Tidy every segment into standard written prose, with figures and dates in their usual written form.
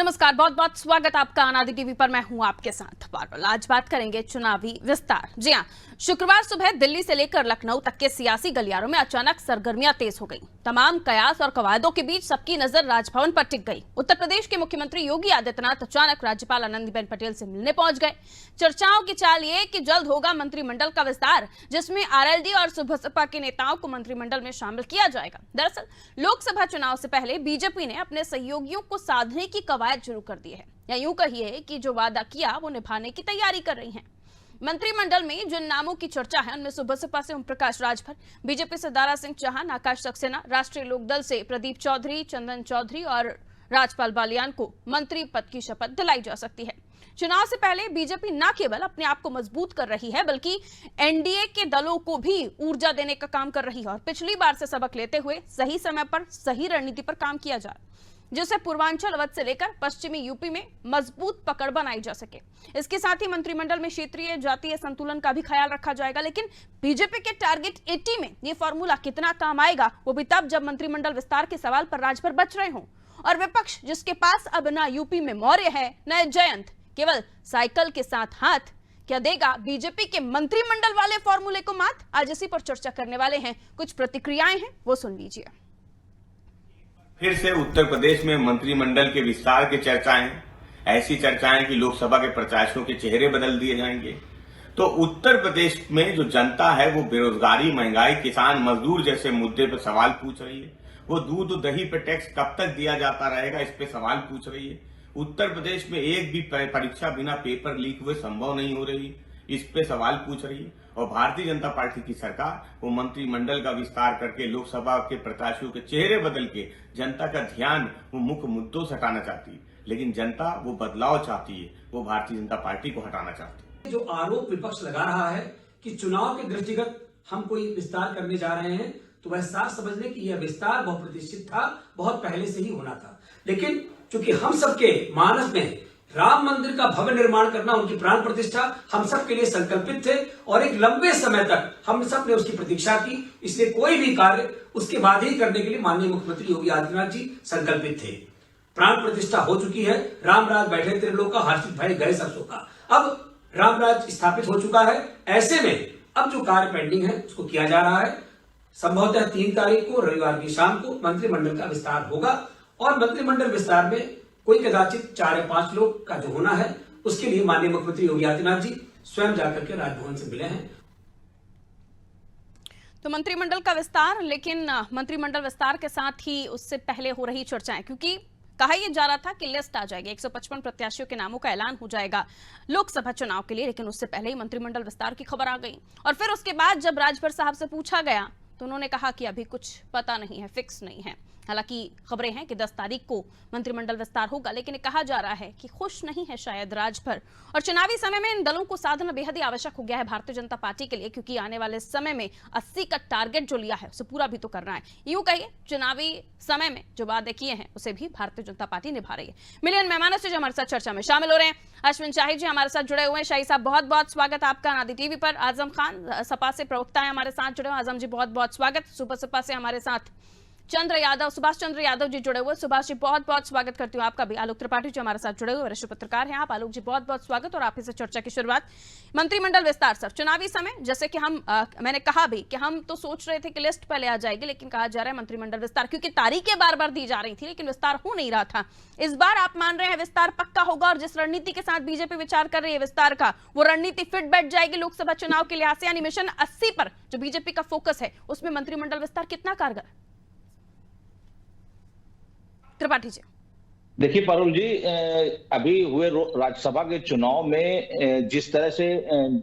नमस्कार, बहुत बहुत स्वागत आपका अनादि टीवी पर। मैं हूं आपके साथ पारुल। आज बात करेंगे चुनावी विस्तार। जी हां, शुक्रवार सुबह दिल्ली से लेकर लखनऊ तक के सियासी गलियारों में अचानक सरगर्मियां तेज हो गई। तमाम कयास और कवायदों के बीच सबकी नजर राजभवन पर टिक गई। उत्तर प्रदेश के मुख्यमंत्री योगी आदित्यनाथ अचानक राज्यपाल आनंदीबेन पटेल से मिलने पहुंच गए। चर्चाओं की चाल ये कि जल्द होगा मंत्रिमंडल का विस्तार, जिसमें आरएलडी और सुबसपा के नेताओं को मंत्रिमंडल में शामिल किया जाएगा। दरअसल लोकसभा चुनाव से पहले बीजेपी ने अपने सहयोगियों को साधने की कवायद शुरू कर दी है, या यूं कहिए कि जो वादा किया वो निभाने की तैयारी कर रही हैं। मंत्रिमंडल में जिन नामों की चर्चा है उनमें सुबसपा से ओम प्रकाश राजभर, बीजेपी से दारा सिंह चौहान, आकाश सक्सेना, राष्ट्रीय लोकदल से प्रदीप चौधरी, चंदन चौधरी और राजपाल बालियान को मंत्री पद की शपथ दिलाई जा सकती है। चुनाव से पहले बीजेपी न केवल अपने आप को मजबूत कर रही है, बल्कि एनडीए के दलों को भी ऊर्जा देने का काम कर रही है और पिछली बार से सबक लेते हुए सही समय पर सही रणनीति पर काम किया जा, जिससे पूर्वांचल अवध से लेकर पश्चिमी यूपी में मजबूत पकड़ बनाई जा सके। इसके साथ ही मंत्रिमंडल में क्षेत्रीय जातीय संतुलन का भी ख्याल रखा जाएगा। लेकिन बीजेपी के टारगेट 80 में ये फॉर्मूला कितना काम आएगा, वो भी तब जब मंत्रिमंडल विस्तार के सवाल पर राजभर बच रहे हों और विपक्ष, जिसके पास अब न यूपी में मौर्य है न जयंत, केवल साइकिल के साथ हाथ, क्या देगा बीजेपी के मंत्रिमंडल वाले फॉर्मूले को मात? आज इसी पर चर्चा करने वाले हैं। कुछ प्रतिक्रियाएं हैं, वो सुन लीजिए। फिर से उत्तर प्रदेश में मंत्रिमंडल के विस्तार की चर्चाएं, ऐसी चर्चाएं कि लोकसभा के प्रत्याशियों के चेहरे बदल दिए जाएंगे। तो उत्तर प्रदेश में जो जनता है वो बेरोजगारी, महंगाई, किसान, मजदूर जैसे मुद्दे पर सवाल पूछ रही है। वो दूध दही पर टैक्स कब तक दिया जाता रहेगा, इस पे सवाल पूछ रही है। उत्तर प्रदेश में एक भी परीक्षा बिना पेपर लीक हुए संभव नहीं हो रही, इस पे सवाल पूछ रही है। और भारतीय जनता पार्टी की सरकार वो मंत्रिमंडल का विस्तार करके लोकसभा के प्रत्याशियों के चेहरे बदल के जनता का ध्यान वो मुख्य मुद्दों से हटाना चाहती है। लेकिन जनता वो बदलाव चाहती है, वो भारतीय जनता पार्टी को हटाना चाहती है। जो आरोप विपक्ष लगा रहा है कि चुनाव के दृष्टिगत हम कोई विस्तार करने जा रहे हैं, तो वह साफ समझ लें कि यह विस्तार बहुत प्रतिष्ठित था, बहुत पहले से ही होना था। लेकिन चूंकि हम सबके मानस में राम मंदिर का भव्य निर्माण करना उनकी प्राण प्रतिष्ठा हम सब के लिए संकल्पित थे और एक लंबे समय तक हम सब ने उसकी प्रतीक्षा की, इसलिए कोई भी कार्य उसके बाद ही करने के लिए माननीय मुख्यमंत्री योगी आदित्यनाथ जी संकल्पित थे। प्राण प्रतिष्ठा हो चुकी है, रामराज बैठे त्रिलोका, हर्षित भय गए सब शोका। अब रामराज स्थापित हो चुका है। ऐसे में अब जो कार्य पेंडिंग है उसको किया जा रहा है। संभवतः 3 तारीख को रविवार की शाम को मंत्रिमंडल का विस्तार होगा और मंत्रिमंडल विस्तार में कोई कदाचित 4 या 5 लोग का जो होना है, उसके लिए माननीय मुख्यमंत्री योगी आदित्यनाथ जी स्वयं जाकर के राजभवन से मिले हैं। तो मंत्रिमंडल का विस्तार, लेकिन मंत्रिमंडल विस्तार के साथ ही उससे पहले हो रही चर्चाएं, क्योंकि कहा यह जा रहा था कि लिस्ट आ जाएगी, 155 प्रत्याशियों के नामों का ऐलान हो जाएगा लोकसभा चुनाव के लिए, लेकिन उससे पहले ही मंत्रिमंडल विस्तार की खबर आ गई। और फिर उसके बाद जब राजभर साहब से पूछा गया तो उन्होंने कहा कि अभी कुछ पता नहीं है, फिक्स नहीं है। हालांकि खबरें हैं कि 10 तारीख को मंत्रिमंडल विस्तार होगा, लेकिन कहा जा रहा है कि खुश नहीं है शायद राजभर। और चुनावी समय में इन दलों को साधना बेहद ही आवश्यक हो गया है भारतीय जनता पार्टी के लिए, क्योंकि आने वाले समय में 80 का टारगेट जो लिया है उसे पूरा भी तो करना है। यूं कहिए चुनावी समय में जो वादे किए हैं उसे भी भारतीय जनता पार्टी निभा रही है। मिलियन मेहमानों से जो हमारे साथ चर्चा में शामिल हो रहे हैं, अश्विन शाही जी हमारे साथ जुड़े हुए हैं। शाही साहब, बहुत बहुत स्वागत आपका अनादि टीवी पर। आजम खान सपा से प्रवक्ता है हमारे साथ जुड़े हुए, आजम जी बहुत बहुत स्वागत। सुबसपा से हमारे साथ सुभाष चंद्र यादव जी जुड़े हुए, सुभाष जी बहुत बहुत स्वागत करती हूँ आपका भी। आलोक त्रिपाठी जी हमारे साथ जुड़े हुए, वरिष्ठ पत्रकार हैं आप, आलोक जी बहुत बहुत स्वागत। और आप ही से चर्चा की शुरुआत। मंत्रिमंडल विस्तार सर, चुनावी समय जैसे कि मैंने कहा भी कि हम तो सोच रहे थे कि लिस्ट पहले आ जाएगी, लेकिन कहा जा रहा है मंत्रिमंडल विस्तार, क्योंकि तारीखें बार बार दी जा रही थी लेकिन विस्तार हो नहीं रहा था। इस बार आप मान रहे हैं विस्तार पक्का होगा, और जिस रणनीति के साथ बीजेपी विचार कर रही है विस्तार का, वो रणनीति फिट बैठ जाएगी लोकसभा चुनाव के लिहाज से, यानी मिशन 80 पर जो बीजेपी का फोकस है उसमें मंत्रिमंडल विस्तार कितना कारगर? त्रिपाठी जी देखिए पारुल जी, अभी हुए राज्यसभा के चुनाव में जिस तरह से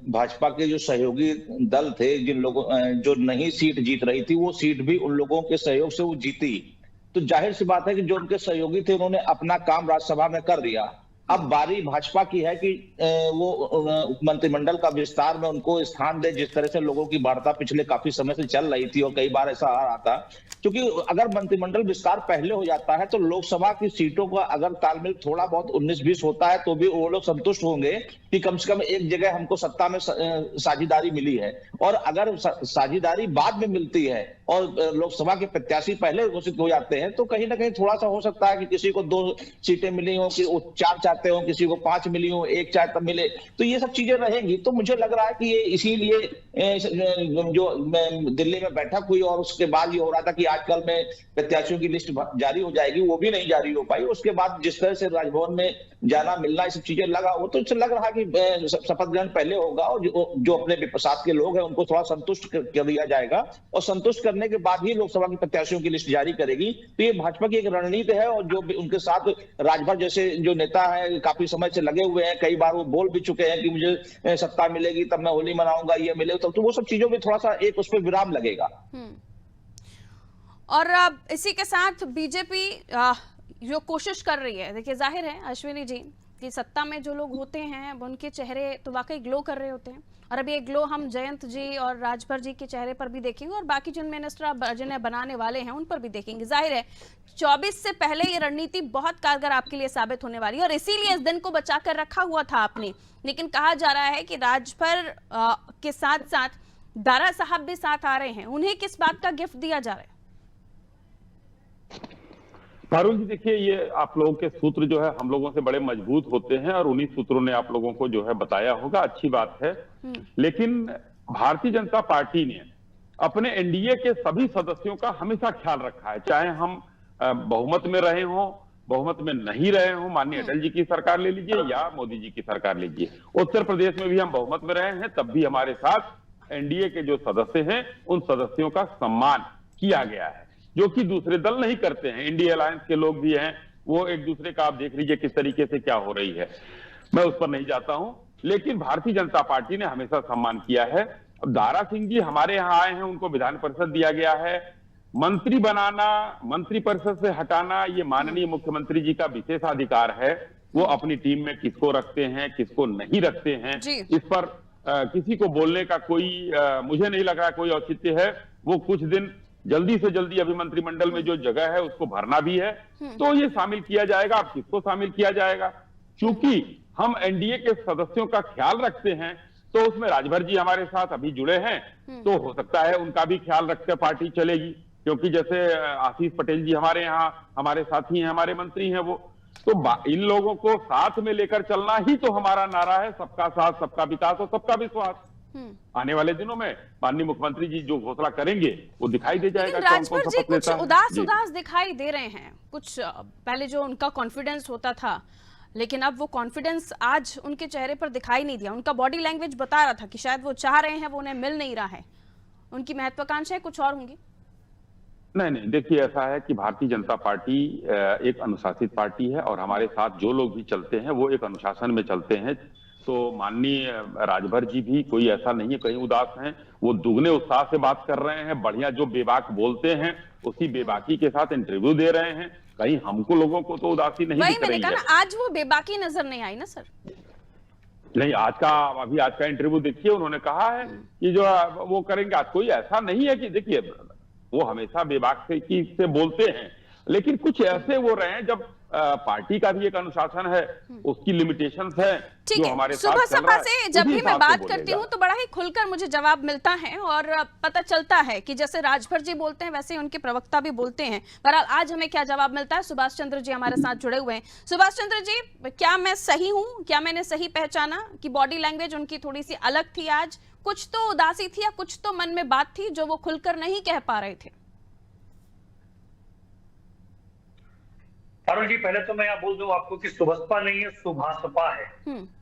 भाजपा के जो सहयोगी दल थे, जिन लोगों जो नहीं सीट जीत रही थी, वो सीट भी उन लोगों के सहयोग से वो जीती। तो जाहिर सी बात है कि जो उनके सहयोगी थे उन्होंने अपना काम राज्यसभा में कर दिया। अब बारी भाजपा की है कि वो मंत्रिमंडल का विस्तार में उनको स्थान दे, जिस तरह से लोगों की वार्ता पिछले काफी समय से चल रही थी और कई बार ऐसा आ रहा था। क्योंकि अगर मंत्रिमंडल विस्तार पहले हो जाता है तो लोकसभा की सीटों का अगर तालमेल थोड़ा बहुत 19-20 होता है तो भी वो लोग संतुष्ट होंगे कि कम से कम एक जगह हमको सत्ता में साझेदारी मिली है। और अगर साझेदारी बाद में मिलती है और लोकसभा के प्रत्याशी पहले घोषित हो जाते हैं, तो कहीं ना कहीं थोड़ा सा हो सकता है कि किसी को 2 सीटें मिली हो, कि 4 चाहते हो, किसी को 5 मिली हो, 1 चाहता मिले, तो ये सब चीजें रहेंगी। तो मुझे लग रहा है कि ये इसीलिए जो दिल्ली में बैठक हुई और उसके बाद ये हो रहा था कि आजकल में प्रत्याशियों की लिस्ट जारी हो जाएगी, वो भी नहीं जारी हो पाई। उसके बाद जिस तरह से राजभवन में जाना मिलना ये सब चीजें लगा, वो तो इससे लग रहा कि शपथ ग्रहण पहले होगा और जो अपने साथ के लोग हैं उनको थोड़ा संतुष्ट कर दिया जाएगा, और संतुष्ट करने के बाद ही लोकसभा के प्रत्याशियों की लिस्ट जारी करेगी। तो ये भाजपा की एक रणनीति है, और जो उनके साथ राजभर जैसे जो नेता है काफी समय से लगे हुए हैं, कई बार वो बोल भी चुके हैं कि मुझे सत्ता मिलेगी तब मैं होली मनाऊंगा, ये मिले तब, तो वो सब चीजों में थोड़ा सा एक उस पर विराम लगेगा। और इसी के साथ बीजेपी जो कोशिश कर रही है, देखिए जाहिर है अश्विनी जी कि सत्ता में जो लोग होते हैं उनके चेहरे तो वाकई ग्लो कर रहे होते हैं, और अभी एक ग्लो हम जयंत जी और राजभर जी के चेहरे पर भी देखेंगे और बाकी जिन मिनिस्टर जिन्हें बनाने वाले हैं उन पर भी देखेंगे। जाहिर है 24 से पहले ये रणनीति बहुत कारगर आपके लिए साबित होने वाली है, और इसीलिए इस दिन को बचा कर रखा हुआ था आपने। लेकिन कहा जा रहा है कि राजभर के साथ साथ दारा साहब भी साथ आ रहे हैं, उन्हें किस बात का गिफ्ट दिया जा रहा है? पारुल जी देखिए, ये आप लोगों के सूत्र जो है हम लोगों से बड़े मजबूत होते हैं, और उन्हीं सूत्रों ने आप लोगों को जो है बताया होगा, अच्छी बात है। लेकिन भारतीय जनता पार्टी ने अपने एनडीए के सभी सदस्यों का हमेशा ख्याल रखा है, चाहे हम बहुमत में रहे हों, बहुमत में नहीं रहे हों, माननीय अटल जी की सरकार ले लीजिए या मोदी जी की सरकार लीजिए। उत्तर प्रदेश में भी हम बहुमत में रहे हैं, तब भी हमारे साथ एनडीए के जो सदस्य हैं उन सदस्यों का सम्मान किया गया है, जो कि दूसरे दल नहीं करते हैं। इंडिया अलायंस के लोग भी हैं, वो एक दूसरे का आप देख लीजिए किस तरीके से क्या हो रही है, मैं उस पर नहीं जाता हूं। लेकिन भारतीय जनता पार्टी ने हमेशा सम्मान किया है। दारा सिंह जी हमारे यहाँ आए हैं, उनको विधान परिषद दिया गया है। मंत्री बनाना, मंत्री परिषद से हटाना, ये माननीय मुख्यमंत्री जी का विशेषाधिकार है। वो अपनी टीम में किसको रखते हैं, किसको नहीं रखते हैं, इस पर किसी को बोलने का कोई मुझे नहीं लग रहा कोई औचित्य है। वो कुछ दिन जल्दी से जल्दी अभी मंत्रिमंडल में जो जगह है उसको भरना भी है, तो ये शामिल किया जाएगा। अब किसको शामिल किया जाएगा, क्योंकि हम एनडीए के सदस्यों का ख्याल रखते हैं, तो उसमें राजभर जी हमारे साथ अभी जुड़े हैं, तो हो सकता है उनका भी ख्याल रखकर पार्टी चलेगी। क्योंकि जैसे आशीष पटेल जी हमारे यहाँ हमारे साथी हैं, हमारे मंत्री हैं, वो तो इन लोगों को साथ में लेकर चलना ही तो हमारा नारा है, सबका साथ, सबका विकास और सबका विश्वास। आने वाले दिनों में माननीय मुख्यमंत्री जी जो घोषणा करेंगे वो दिखाई दे जाएगा। राजभर जी कुछ उदास दिखाई दे रहे हैं, कुछ पहले जो उनका कॉन्फिडेंस होता था, लेकिन अब वो कॉन्फिडेंस आज उनके चेहरे पर दिखाई नहीं दिया। उनका बॉडी लैंग्वेज बता रहा था कि शायद वो चाह रहे हैं, वो उन्हें मिल नहीं रहा है। उनकी महत्वाकांक्षाएं कुछ और होंगी। नहीं, देखिए ऐसा है कि भारतीय जनता पार्टी एक अनुशासित पार्टी है, और हमारे साथ जो लोग भी चलते हैं वो एक अनुशासन में चलते हैं। तो माननीय राजभर जी भी कोई ऐसा नहीं है कहीं उदास हैं, वो दुगने उत्साह से बात कर रहे हैं। बढ़िया जो बेबाक बोलते हैं उसी बेबाकी के साथ इंटरव्यू दे रहे हैं। कहीं हमको लोगों को तो उदासी नहीं दिख रही है। आज वो बेबाकी नजर नहीं आई ना सर? नहीं, आज का इंटरव्यू देखिए, उन्होंने कहा है कि जो वो करेंगे। आज कोई ऐसा नहीं है कि देखिए वो हमेशा बेबाकी से बोलते हैं, लेकिन कुछ ऐसे वो रहे हैं जब पार्टी का भी एक अनुशासन है, उसकी लिमिटेशंस है जो हमारे साथ सुबह सभा से जब भी मैं बात करती हूँ तो बड़ा ही खुलकर मुझे जवाब मिलता है, और पता चलता है कि जैसे राजभर जी बोलते हैं वैसे उनके प्रवक्ता भी बोलते हैं। बहरहाल आज हमें क्या जवाब मिलता है, सुभाष चंद्र जी हमारे साथ जुड़े हुए हैं। सुभाष चंद्र जी, क्या मैं सही हूँ, क्या मैंने सही पहचाना कि बॉडी लैंग्वेज उनकी थोड़ी सी अलग थी आज? कुछ तो उदासी थी या कुछ तो मन में बात थी जो वो खुलकर नहीं कह पा रहे थे? अरुण जी, पहले तो मैं यहाँ बोल दूं आपको कि सुबसपा नहीं है, सुभासपा है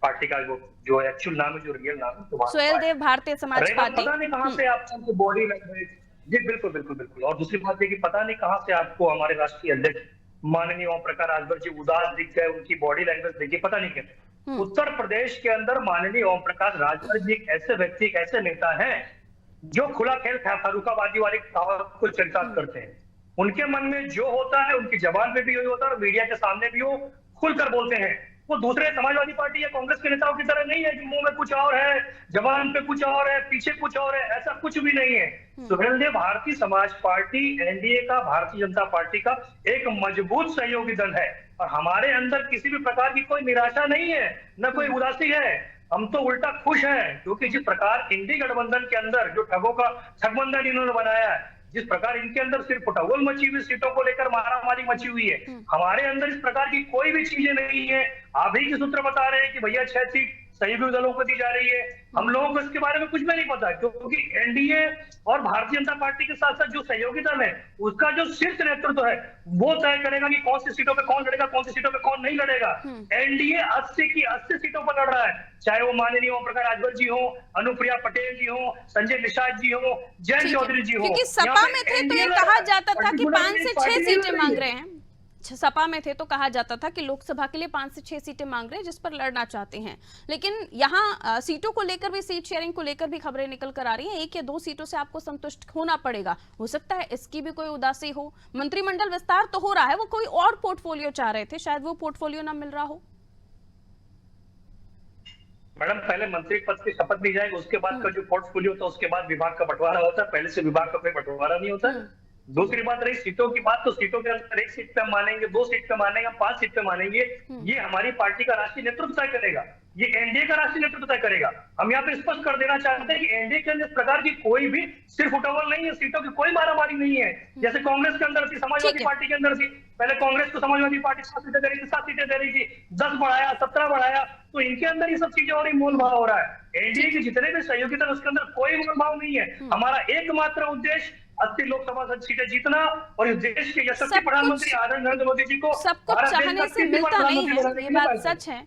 पार्टी का। वो जो एक्चुअल नाम है, जो रियल नाम है, सुभासपा। सुहेल देव, भारतीय समाज पार्टी। पता नहीं कहाँ से आपको बॉडी लैंग्वेज, जी बिल्कुल बिल्कुल बिल्कुल। और दूसरी बात ये कि पता नहीं कहाँ से आपको हमारे राष्ट्रीय अध्यक्ष माननीय ओम प्रकाश राजभर जी उदास दिख गए, उनकी बॉडी लैंग्वेज देखिए, पता नहीं कैसे। उत्तर प्रदेश के अंदर माननीय ओम प्रकाश राजभर जी एक ऐसे व्यक्ति, एक ऐसे नेता है जो खुला खेल फर्रुखाबादी वाले कहावत को चरितार्थ करते हैं। उनके मन में जो होता है उनकी जबान पे भी यही होता है, और मीडिया के सामने भी वो खुलकर बोलते हैं। वो दूसरे समाजवादी पार्टी या कांग्रेस के नेताओं की तरह नहीं है कि मुंह में कुछ और है, जबान पे कुछ और है, पीछे कुछ और है, ऐसा कुछ भी नहीं है। सुहेल देव भारतीय समाज पार्टी, एनडीए का, भारतीय जनता पार्टी का एक मजबूत सहयोगी दल है, और हमारे अंदर किसी भी प्रकार की कोई निराशा नहीं है, न कोई उदासी है। हम तो उल्टा खुश हैं, क्योंकि जिस प्रकार इंडी गठबंधन के अंदर जो ठगों का ठगबंधन इन्होंने बनाया है, जिस प्रकार इनके अंदर सिर्फ उठौल मची हुई, सीटों को लेकर मारामारी मची हुई है, हमारे अंदर इस प्रकार की कोई भी चीजें नहीं है। आप ही के सूत्र बता रहे हैं कि भैया 6 सीट सहयोगी दलों को दी जा रही है। हम लोगों को इसके बारे में कुछ भी नहीं पता, क्योंकि एनडीए और भारतीय जनता पार्टी के साथ साथ जो सहयोगी दल है उसका जो शीर्ष नेतृत्व है वो तय करेगा कि कौन सी सीटों पे कौन लड़ेगा, कौन सी सीटों पे कौन नहीं लड़ेगा। एनडीए 80 की 80 सीटों पर लड़ रहा है, चाहे वो माननीय ओम प्रकाश राजभर जी हो, अनुप्रिया पटेल जी हो, संजय निषाद जी हो, जयंत चौधरी जी हो। क्योंकि सपा में थे तो ये कहा जाता था कि 5 से 6 सीटें मांग रहे हैं। सपा में थे तो कहा जाता था कि लोकसभा के लिए 5 से 6 सीटें मांग रहे हैं जिस पर लड़ना चाहते हैं, लेकिन यहाँ सीटों को लेकर भी, सीट शेयरिंग को लेकर भी खबरें निकल कर आ रही हैं। 1 या 2 सीटों से आपको संतुष्ट होना पड़ेगा। हो सकता है इसकी भी कोई उदासी हो। मंत्रिमंडल विस्तार तो हो रहा है, वो कोई और पोर्टफोलियो चाह रहे थे, शायद वो पोर्टफोलियो ना मिल रहा हो। मैडम, पहले मंत्री पद की शपथ ली जाएगी, उसके बाद का जो पोर्टफोलियो होता है उसके बाद विभाग का बंटवारा होता है। पहले से विभाग का कोई बंटवारा नहीं होता। दूसरी बात रही सीटों की बात, तो सीटों के अंदर 1 सीट पे मानेंगे, 2 सीट पे मानेंगे, 5 सीट पे मानेंगे, ये हमारी पार्टी का राष्ट्रीय नेतृत्व तय करेगा, ये एनडीए का राष्ट्रीय नेतृत्व तय करेगा। हम यहाँ पे स्पष्ट कर देना चाहते हैं कि एनडीए के अंदर इस प्रकार की कोई भी सिर्फ उठावल नहीं है, सीटों की कोई मारामारी नहीं है। जैसे कांग्रेस के अंदर थी, समाजवादी पार्टी के अंदर थी, पहले कांग्रेस को समाजवादी पार्टी 7 सीटें दे रही थी, 7 सीटें दे रही थी, 10 बढ़ाया, 17 बढ़ाया, तो इनके अंदर ये सब चीजें हो रही, मोल भाव हो रहा है। एनडीए के जितने भी सहयोगी दल उसके अंदर कोई मोल भाव नहीं है। हमारा एकमात्र उद्देश्य 80 लोकसभा सीटें जीतना और इस देश के यशस्वी प्रधानमंत्री आदरणीय नरेंद्र मोदी जी को सब कुछ चाहने से मिलता नहीं है। ये बात सच है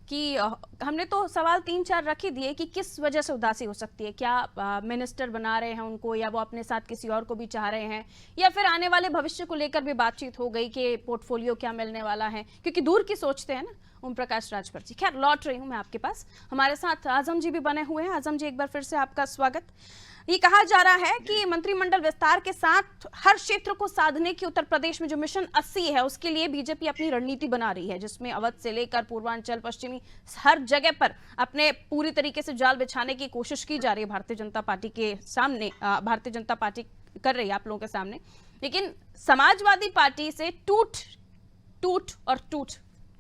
कि हमने तो सवाल 3-4 रख ही दिए कि किस वजह से उदासी हो सकती है। क्या मिनिस्टर बना रहे हैं उनको, या वो अपने साथ किसी और को भी चाह रहे हैं, या फिर आने वाले भविष्य को लेकर भी बातचीत हो गई कि पोर्टफोलियो क्या मिलने वाला है, क्योंकि दूर की सोचते हैं ना ओम प्रकाश राजभर जी। खैर, लौट रही हूं मैं आपके पास। हमारे साथ आजम जी भी बने हुए हैं। आजम जी, एक बार फिर से आपका स्वागत। ये कहा जा रहा है कि मंत्रिमंडल विस्तार के साथ हर क्षेत्र को साधने की उत्तर प्रदेश में जो मिशन 80 है उसके लिए बीजेपी अपनी रणनीति बना रही है, जिसमें अवध से लेकर पूर्वांचल, पश्चिमी हर जगह पर अपने पूरी तरीके से जाल बिछाने की कोशिश की जा रही है भारतीय जनता पार्टी के सामने। भारतीय जनता पार्टी कर रही है आप लोगों के सामने, लेकिन समाजवादी पार्टी से टूट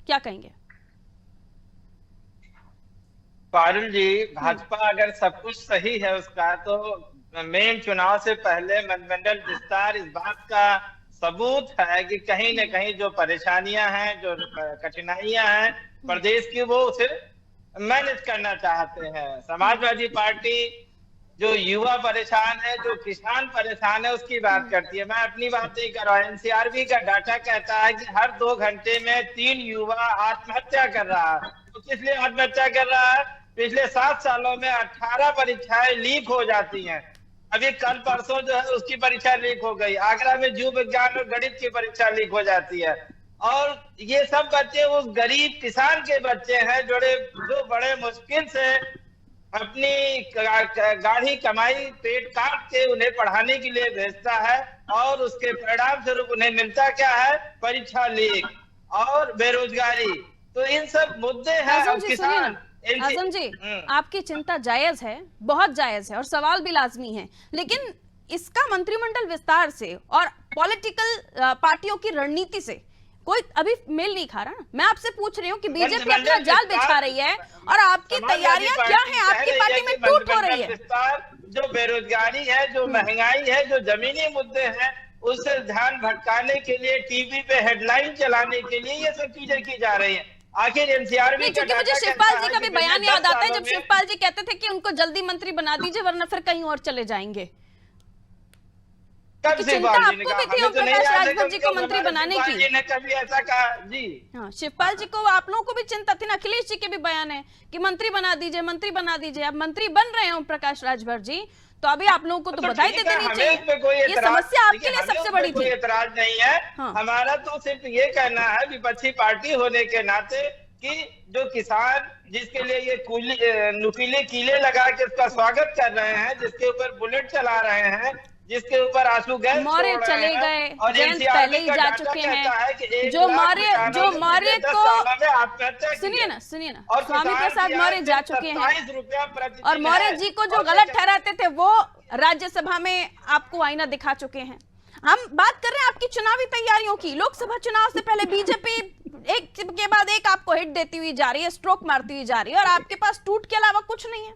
क्या कहेंगे? पारुल जी, भाजपा अगर सब कुछ सही है उसका, तो मेन चुनाव से पहले मंत्रिमंडल विस्तार इस बात का सबूत है कि कहीं न कहीं जो परेशानियां हैं, जो कठिनाइयां हैं प्रदेश की, वो उसे मैनेज करना चाहते हैं। समाजवादी पार्टी जो युवा परेशान है, जो किसान परेशान है, उसकी बात करती है। मैं अपनी बात नहीं कर रहा हूँ। एनसीआरबी का डाटा कहता है कि हर 2 घंटे में 3 युवा आत्महत्या कर रहा है। तो किस लिए आत्महत्या कर रहा है? पिछले 7 सालों में 18 परीक्षाएं लीक हो जाती हैं। अभी कल परसों जो है उसकी परीक्षा लीक हो गई। आगरा में जीव विज्ञान और गणित की परीक्षा लीक हो जाती है। और ये सब बच्चे उस गरीब किसान के बच्चे हैं जो बड़े मुश्किल से अपनी गाढ़ी कमाई पेट काट के उन्हें पढ़ाने के लिए भेजता है, और उसके परिणाम स्वरूप उन्हें मिलता क्या है? परीक्षा लीक और बेरोजगारी। तो इन सब मुद्दे हैं। आजम जी, आपकी चिंता जायज है, बहुत जायज है, और सवाल भी लाजमी है, लेकिन इसका मंत्रिमंडल विस्तार से और पॉलिटिकल पार्टियों की रणनीति से कोई अभी मेल नहीं खा रहा ना। मैं आपसे पूछ रही हूँ कि बीजेपी अपना जाल बिछा रही है और आपकी तैयारियां क्या हैं? आपकी पार्टी में टूट हो रही है। जो बेरोजगारी है, जो महंगाई है, जो जमीनी मुद्दे हैं, उससे ध्यान भटकाने के लिए, टीवी पे हेडलाइन चलाने के लिए ये सब चीजें की जा रही है। आखिर एनसीआरबी, क्योंकि मुझे शिवपाल जी का भी बयान याद आता है, जब शिवपाल जी कहते थे कि उनको जल्दी मंत्री बना दीजिए वरना फिर कहीं और चले जाएंगे। चिंता आपको भी थी ओम प्रकाश राजभर जी को मंत्री बनाने की। कभी ऐसा कहा जी? हाँ, शिवपाल जी को, आप लोगों को भी चिंता थी ना। अखिलेश जी के भी बयान है कि मंत्री बना दीजिए, मंत्री बना दीजिए। अब मंत्री बन रहे हैं ओम प्रकाश राजभर जी, तो अभी आप लोगों को तो बधाई दे देनी चाहिए। ये समस्या आपके लिए सबसे बड़ी थी। कोई एतराज नहीं है। हमारा तो सिर्फ ये कहना है विपक्षी पार्टी होने के नाते कि जो किसान जिसके लिए ये नुकीले कीले लगा के उसका स्वागत कर रहे हैं, जिसके ऊपर बुलेट चला रहे हैं, जिसके ऊपर आंसू गैस मौर्य चले गए, जयंत पहले ही जा चुके हैं। जो मौर्य को सुनिए ना, स्वामी प्रसाद मौर्य जा चुके हैं, और मौर्य जी को जो गलत ठहराते थे वो राज्यसभा में आपको आईना दिखा चुके हैं। हम बात कर रहे हैं आपकी चुनावी तैयारियों की। लोकसभा चुनाव से पहले बीजेपी एक के बाद एक आपको हिट देती हुई जा रही है, स्ट्रोक मारती हुई जा रही है, और आपके पास टूट के अलावा कुछ नहीं है।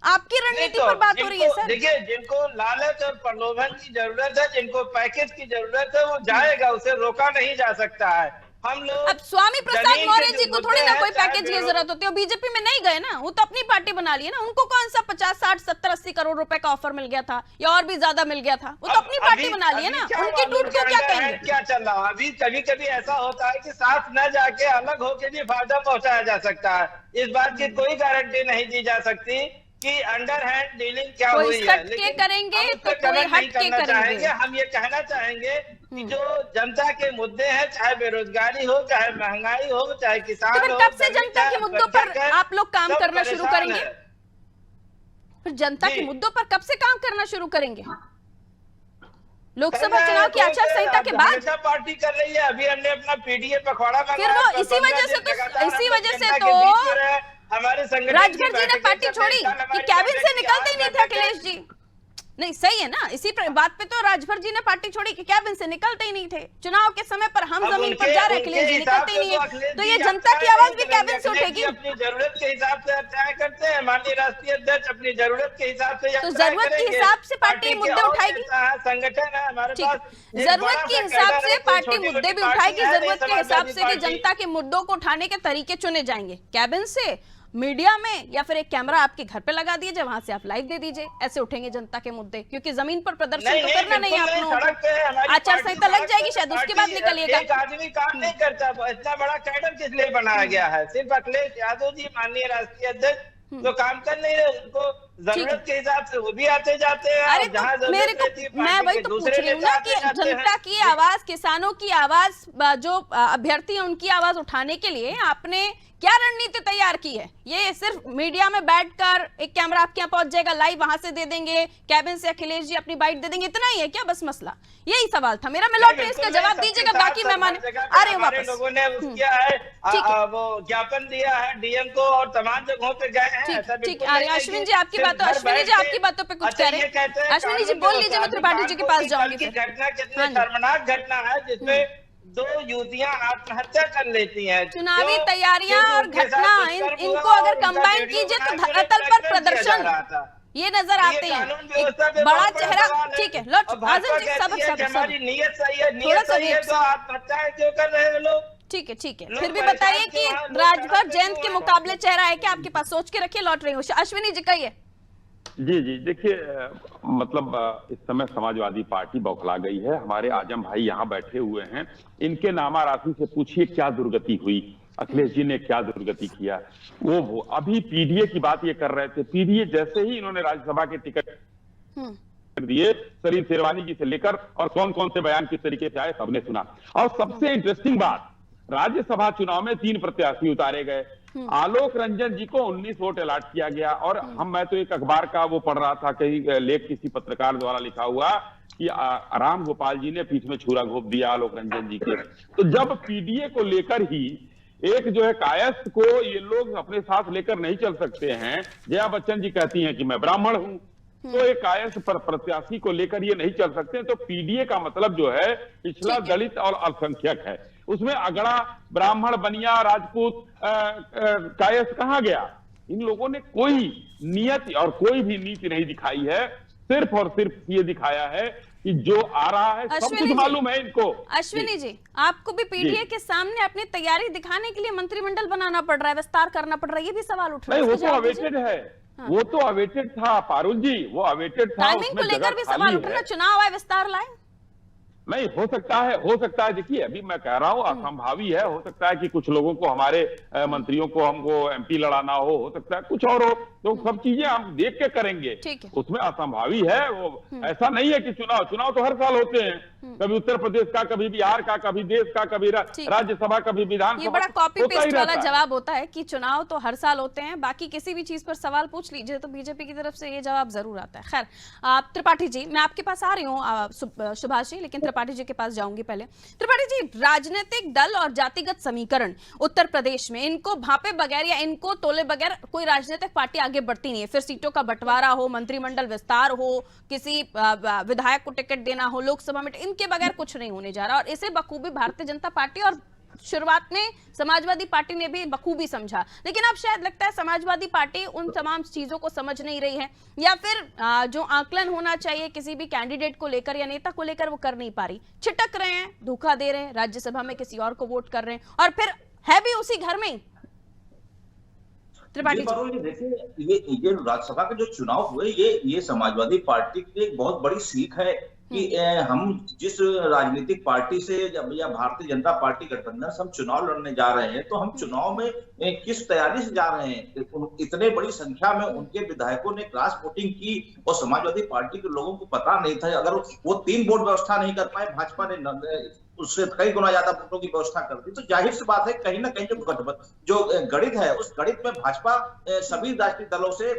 आपकी रणनीति पर बात हो रही है सर। देखिए, जिनको लालच और प्रलोभन की जरूरत है, जिनको पैकेज की जरूरत है, वो जाएगा, उसे रोका नहीं जा सकता है। हम लोग अब स्वामी प्रसाद मौर्य जी को थोड़ी ना कोई पैकेज की जरूरत जरूरत होती है, बीजेपी में नहीं गए ना, वो तो अपनी पार्टी बना ली है ना, उनको कौन सा 50, 60, 70, 80 करोड़ रुपए का ऑफर मिल गया था या और भी ज्यादा मिल गया था, वो तो अपनी पार्टी बना ली है ना, उनकी टूट को क्या कहेंगे? क्या चल रहा है अभी? कभी कभी ऐसा होता है कि साथ न जाके अलग होके भी फायदा पहुंचाया जा सकता है। इस बात की कोई गारंटी नहीं दी जा सकती कि अंडर हैंड डीलिंग क्या हुई है, लेकिन करेंगे तो कोई हट के करेंगे। हम ये कहना चाहेंगे कि जो जनता के मुद्दे हैं, चाहे बेरोजगारी हो, चाहे महंगाई हो, चाहे किसान तो हो, कब से जनता के मुद्दों पर आप लोग काम करना शुरू करेंगे? फिर जनता के मुद्दों पर कब से काम करना शुरू करेंगे? लोकसभा चुनाव की आचार संहिता के बाद पार्टी कर रही है। अभी हमने अपना पीडीए पखवाड़ा फिर वो इसी वजह से तो हमारे संगठन राजभर जी ने पार्टी छोड़ी कि कैबिन से निकलते ही नहीं थे अखिलेश जी। नहीं सही है ना, इसी बात पे तो राजभर जी ने पार्टी छोड़ी कि कैबिन से निकलते ही नहीं थे। चुनाव के समय पर हम जमीन पर जा रहे हैं, अखिलेश जी निकलते ही नहीं है, तो ये जनता की आवाज भी कैबिन से उठेगी। अपनी जरूरत के हिसाब से तय करते हैं, माननीय राष्ट्रीय अध्यक्ष अपनी जरूरत के हिसाब से, तो जरूरत के हिसाब से पार्टी मुद्दे उठाएगी। संगठन है हमारे पास, जरूरत के हिसाब से पार्टी मुद्दे भी उठाएगी, जरूरत के हिसाब से भी जनता के मुद्दों को उठाने के तरीके चुने जाएंगे, कैबिन से, मीडिया में, या फिर एक कैमरा आपके घर पे लगा दीजिए, वहां से आप लाइव दे दीजिए, ऐसे उठेंगे जनता के मुद्दे। क्योंकि जमीन पर प्रदर्शन तो करना नहीं आप लोगों को, आचार संहिता लग जाएगी शायद, उसके बाद निकलिएगा। एक आदमी काम नहीं करता, इतना बड़ा कैडर किस लिए बनाया गया है? सिर्फ अखिलेश यादव जी माननीय राष्ट्रीय अध्यक्ष जो काम कर नहीं रहे, उनको जरूरत के हिसाब से वो भी आते जाते हैं। अरे तो मेरे को, मैं वही तो पूछ रही हूँ ना कि जनता की आवाज, किसानों की आवाज, जो अभ्यर्थी है उनकी आवाज उठाने के लिए आपने क्या रणनीति तैयार की है? ये सिर्फ मीडिया में बैठकर एक कैमरा आपके यहाँ पहुंच जाएगा, लाइव वहां से दे देंगे, कैबिन से अखिलेश जी अपनी बाइट दे देंगे, इतना ही है क्या बस मसला? यही सवाल था मेरा। मैं लौट रही इसका जवाब दीजिएगा, बाकी मेहमान आ रहे हैं वापस। लोगों ने किया है, वो ज्ञापन दिया है डीएम को और तमाम जगहों पे गए हैं। ठीक है अश्विन जी आपकी बातों, अश्विनी जी आपकी बातों पे कुछ कह रहे हैं? अश्विनी जी बोल लीजिए, मैं त्रिपाठी जी के पास जाऊंगी। घटना कितनी शर्मनाक घटना है जिसमें 2 युवतियां आत्महत्या कर लेती हैं। चुनावी तैयारियां और घटना इनको अगर कंबाइन कीजिए तो धरातल पर प्रदर्शन ये नजर आते हैं, एक बड़ा चेहरा। ठीक है लौट आजम जी, हमारी नीयत सही है, नीयत सही है तो आत्महत्याएं क्यों कर रहे हैं लोग? ठीक है फिर भी बताइए कि राजभर जयंत के मुकाबले चेहरा है क्या आपके पास? सोच के रखिए, लौट रही हूँ। अश्विनी जी कहिए। जी देखिए, मतलब इस समय समाजवादी पार्टी बौखला गई है। हमारे आजम भाई यहाँ बैठे हुए हैं, इनके नामा राशि से पूछिए क्या दुर्गति हुई, अखिलेश जी ने क्या दुर्गति किया। वो अभी पीडीए की बात ये कर रहे थे, पीडीए जैसे ही इन्होंने राज्यसभा के टिकट दिए, शरीफ शेरवानी जी से लेकर और कौन कौन से बयान किस तरीके से आए सबने सुना। और सबसे इंटरेस्टिंग बात, राज्यसभा चुनाव में 3 प्रत्याशी उतारे गए। आलोक रंजन जी को 19 वोट अलाट किया गया। और मैं तो एक अखबार का वो पढ़ रहा था, कहीं लेख किसी पत्रकार द्वारा लिखा हुआ कि राम गोपाल जी ने पीठ में छुरा घोंप दिया आलोक रंजन जी के। तो जब पीडीए को लेकर ही एक जो है कायस्थ को ये लोग अपने साथ लेकर नहीं चल सकते हैं, जया बच्चन जी कहती हैं कि मैं ब्राह्मण हूं, तो एक कायस्थ पर प्रत्याशी को लेकर ये नहीं चल सकते। तो पीडीए का मतलब जो है पिछड़ा, दलित और अल्पसंख्यक है, उसमें अगड़ा, ब्राह्मण, बनिया, राजपूत, कायस्थ कहां गया? इन लोगों ने कोई नियत और कोई भी नीति नहीं दिखाई है, सिर्फ और सिर्फ ये दिखाया है कि जो आ रहा है सब कुछ मालूम है इनको। अश्विनी जी आपको भी पीडीए के सामने अपनी तैयारी दिखाने के लिए मंत्रिमंडल बनाना पड़ रहा है, विस्तार करना पड़ रहा है, ये भी सवाल उठ रहा है। नहीं, वो तो अवेटेड है, वो तो अवेटेड था पारुल जी, वो अवेटेड था। टाइमिंग को लेकर भी सवाल उठ रहा है, चुनाव आए विस्तार लाए। नहीं हो सकता है। देखिए अभी मैं कह रहा हूँ असंभावी है, हो सकता है कि कुछ लोगों को, हमारे मंत्रियों को हमको एमपी लड़ाना हो सकता है कुछ और हो, तो सब चीजें हम देख के करेंगे, उसमें असंभावी है वो। ऐसा नहीं है कि चुनाव तो हर साल होते हैं, कभी उत्तर प्रदेश का, कभी बिहार का, कभी देश का, कभी राज्यसभा, कभी विधानसभा। ये बड़ा कॉपी पेस्ट वाला जवाब होता है कि चुनाव तो हर साल होते हैं, बाकी किसी भी चीज पर सवाल पूछ लीजिए तो बीजेपी की तरफ से ये जवाब जरूर आता है। खैर त्रिपाठी जी मैं आपके पास आ रही हूँ, सुभाष जी, लेकिन त्रिपाठी जी के पास जाऊंगी पहले। त्रिपाठी जी, राजनीतिक दल और जातिगत समीकरण उत्तर प्रदेश में, इनको भापे बगैर या इनको तोले बगैर कोई राजनीतिक पार्टी आगे बढ़ती नहीं है। फिर सीटों का बंटवारा हो, मंत्रिमंडल विस्तार हो, किसी विधायक को टिकट देना हो लोकसभा में, इनके बगैर कुछ नहीं होने जा रहा। और इसे बखूबी भारतीय जनता पार्टी और शुरुआत में समाजवादी पार्टी ने भी बखूबी समझा, लेकिन अब शायद लगता है समाजवादी पार्टी उन तमाम चीजों को समझ नहीं रही है, या फिर जो आकलन होना चाहिए किसी भी कैंडिडेट को लेकर या नेता को लेकर वो कर नहीं पा रही, छिटक रहे हैं, धोखा दे रहे हैं, राज्यसभा में किसी और को वोट कर रहे हैं और फिर है भी उसी घर में ही। त्रिपाठी जी, देखिए ये राज्यसभा के जो चुनाव हुए ये समाजवादी पार्टी की एक बहुत बड़ी सीख है कि हम जिस राजनीतिक पार्टी से या भारतीय जनता पार्टी गठबंधन से हम चुनाव लड़ने जा रहे हैं, तो हम चुनाव में किस तैयारी से जा रहे हैं। इतने बड़ी संख्या में उनके विधायकों ने क्रॉस वोटिंग की और समाजवादी पार्टी के लोगों को पता नहीं था। अगर वो 3 वोट व्यवस्था नहीं कर पाए, भाजपा ने उससे कई गुना ज्यादा वोटों की व्यवस्था कर दी, तो जाहिर सी बात है कहीं ना कहीं जो गणित है उस गणित में भाजपा सभी राजनीतिक दलों से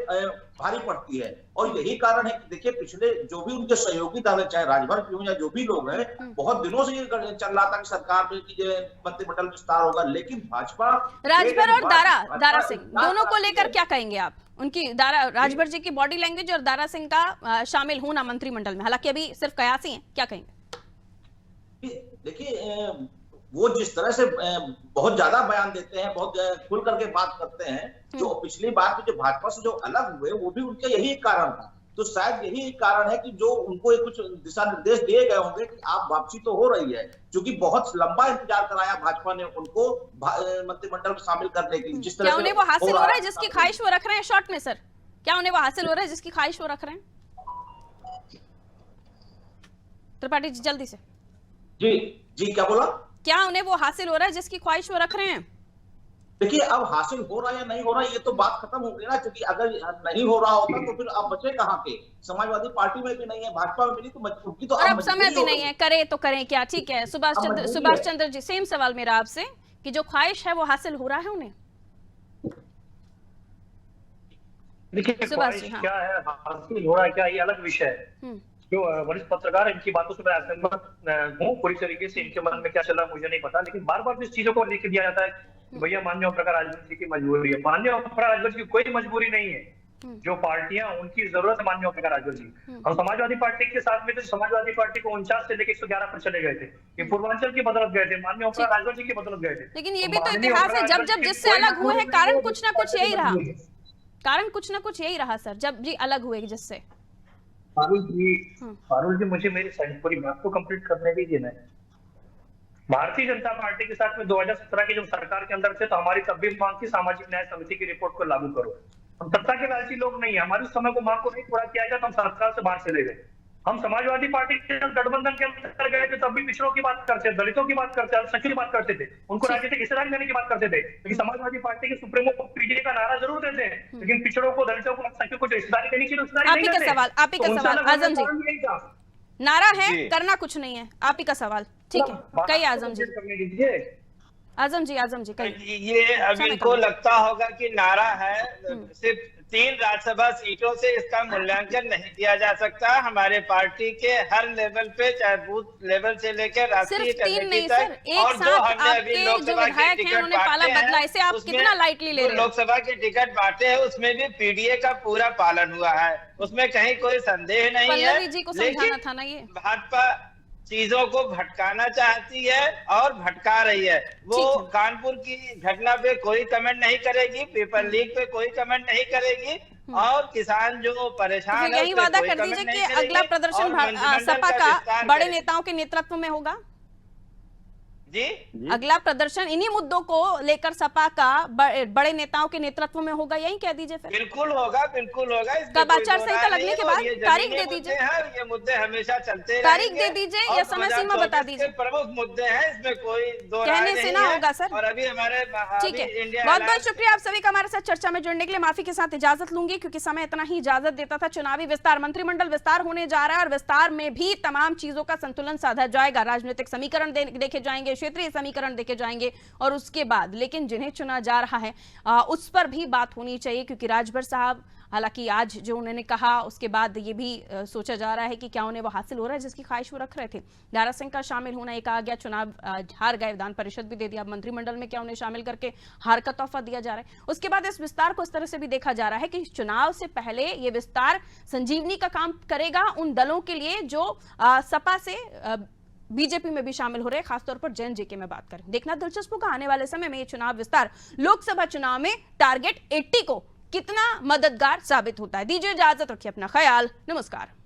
भारी पड़ती है। और यही कारण है कि देखिए पिछले जो भी उनके सहयोगी दल है, चाहे राजभर की हो या जो भी लोग हैं, बहुत दिनों से ये चल रहा था कि सरकार में मंत्रिमंडल विस्तार होगा, लेकिन भाजपा राजभर और दारा सिंह दोनों को लेकर क्या कहेंगे आप? उनकी राजभर जी की बॉडी लैंग्वेज और दारा सिंह का शामिल होना मंत्रिमंडल में, हालांकि अभी सिर्फ कयासी हैं, क्या कहेंगे? देखिए वो जिस तरह से बहुत ज्यादा बयान देते हैं, बहुत खुल करके बात करते हैं, जो पिछली बार में जो भाजपा से जो अलग हुए वो भी उनका यही कारण था। तो शायद यही कारण है कि जो उनको कुछ दिशा निर्देश दिए गए होंगे कि आप वापसी तो हो रही है, क्योंकि बहुत लंबा इंतजार कराया भाजपा ने उनको मंत्रिमंडल में शामिल करने के लिए। जिस तरह क्या उन्हें वो हासिल हो रहा है जिसकी ख्वाहिश वो रख रहे हैं? शॉर्ट में सर, क्या उन्हें वो हासिल हो रहा है जिसकी ख्वाहिश वो रख रहे हैं? त्रिपाठी जी जल्दी से। जी क्या बोला? क्या उन्हें वो हासिल हो रहा है जिसकी ख्वाहिश वो रख रहे हैं? देखिए अब हासिल हो रहा है या नहीं हो रहा है ये तो बात खत्म हो गई ना, क्योंकि अगर नहीं हो रहा होता तो फिर आप बचे कहाँ के? समाजवादी पार्टी में भी नहीं है, भाजपा में भी नहीं, तो मजबूरी तो अब समय भी नहीं है, करे तो करें क्या? ठीक है, सुभाष चंद्र जी, सेम सवाल मेरा आपसे कि जो ख्वाहिश है वो हासिल हो रहा है उन्हें? देखिए ख्वाहिश क्या है, हासिल हो रहा है क्या, ये अलग विषय है। जो वरिष्ठ पत्रकार इनकी बातों से मैं असहमत हूँ पूरी तरीके से। इनके मन में क्या चल रहा है मुझे नहीं पता, लेकिन बार बार इस चीजों को लेकर दिया जाता है भैया माननीय ओम प्रकाश राजभर जी की मजबूरी है। माननीय ओम प्रकाश राजभर जी की कोई मजबूरी नहीं है, जो पार्टियां उनकी जरूरत है माननीय ओम प्रकाश राजभर जी। हम समाजवादी पार्टी के साथ में थे, समाजवादी पार्टी को 49 से लेकर 111 पर चले गए थे, ये पूर्वांचल की बदौलत गए थे, माननीय ओम प्रकाश राजभर जी की बदौलत गए थे। लेकिन ये भी तो इतिहास है, जब जब जिससे अलग हुए हैं कारण कुछ ना कुछ यही रहा, कारण कुछ ना कुछ यही रहा सर, जब जी अलग हुए जिससे। फारूल जी मुझे मेरी पूरी बात को कंप्लीट करने दीजिए ना। भारतीय जनता पार्टी के साथ में 2017 की जब सरकार के अंदर थे तो हमारी तब भी मांग थी सामाजिक न्याय समिति की रिपोर्ट को लागू करो। हम सत्ता के लालची लोग नहीं है, हमारी उस समय को मांग को नहीं पूरा किया गया तो हम सरकार से बाहर चले गए। हम समाजवादी पार्टी के गठबंधन के अंदर गए थे तब भी पिछड़ों की बात करते थे, दलितों की बात करते थे, अल्पसंख्यकों की बात करते थे, उनको राजनीतिक हिस्सेदारी देने की बात करते थे। लेकिन समाजवादी पार्टी के सुप्रीमो को पीडीए का नारा जरूर देते हैं, लेकिन पिछड़ों को, दलितों को, अल्पसंख्यकों को जो हिस्सेदारी देनी चाहिए हिस्सेदारी नहीं देते। आप ही का सवाल आजम जी, नारा है करना कुछ नहीं है, आप ही का सवाल। ठीक है, कई आजम जी, आजम जी कई। ये अब इनको लगता होगा कि नारा है, सिर्फ 3 राज्यसभा सीटों से इसका मूल्यांकन नहीं किया जा सकता। हमारे पार्टी के हर लेवल पे, चाहे बूथ लेवल से लेकर राष्ट्रीय कमेटी तक, और जो हमने अभी लोकसभा के टिकट बांटे हैं, इसे आप कितना लाइटली ले रहे हैं? लोकसभा के टिकट बांटे हैं उसमें भी पीडीए का पूरा पालन हुआ है, उसमें कहीं कोई संदेह नहीं है। लेकिन भाजपा चीजों को भटकाना चाहती है और भटका रही है। वो कानपुर की घटना पे कोई कमेंट नहीं करेगी, पेपर लीक पे कोई कमेंट नहीं करेगी, और किसान जो परेशान है यही वादा कर दीजिए कि अगला प्रदर्शन सपा का बड़े नेताओं के नेतृत्व में होगा। जी, अगला प्रदर्शन इन्हीं मुद्दों को लेकर सपा का बड़े नेताओं के नेतृत्व में होगा, यही कह दीजिए फिर। बिल्कुल होगा, बिल्कुल होगा। कब आचार संहिता लगने के बाद तारीख दे दीजिए, ये मुद्दे हमेशा चलते हैं, तारीख दे दीजिए या समय सीमा बता दीजिए। प्रमुख मुद्दे हैं, इसमें कोई दो कहने से ना होगा सर। और अभी हमारे ठीक है, बहुत बहुत शुक्रिया आप सभी का हमारे साथ चर्चा में जुड़ने के लिए। माफी के साथ इजाजत लूंगी क्योंकि समय इतना ही इजाजत देता था। चुनावी विस्तार, मंत्रिमंडल विस्तार होने जा रहा है और विस्तार में भी तमाम चीजों का संतुलन साधा जाएगा। राजनीतिक समीकरण देखे जाएंगे, क्षेत्रीय समीकरण देखे जाएंगे, और उसके बाद लेकिन जिन्हें चुना जा रहा है उस पर भी बात होनी चाहिए, क्योंकि राजभर साहब, हालांकि आज जो उन्होंने कहा उसके बाद ये भी सोचा जा रहा है कि क्या उन्हें वो हासिल हो रहा है जिसकी ख्वाहिश वो रख रहे थे। दारा सिंह का शामिल होना एक आ गया, चुनाव हार गए, विधान परिषद भी दे दिया, अब मंत्रिमंडल में क्या उन्हें शामिल करके हार का तोहफा दिया जा रहा है। उसके बाद इस विस्तार को इस तरह से भी देखा जा रहा है कि चुनाव से पहले ये विस्तार संजीवनी का काम करेगा उन दलों के लिए जो सपा से बीजेपी में भी शामिल हो रहे हैं, खासतौर पर जैन जेके में बात करें। देखना दिलचस्प होगा आने वाले समय में ये चुनाव विस्तार लोकसभा चुनाव में टारगेट 80 को कितना मददगार साबित होता है। दीजिए इजाजत, रखिए अपना ख्याल, नमस्कार।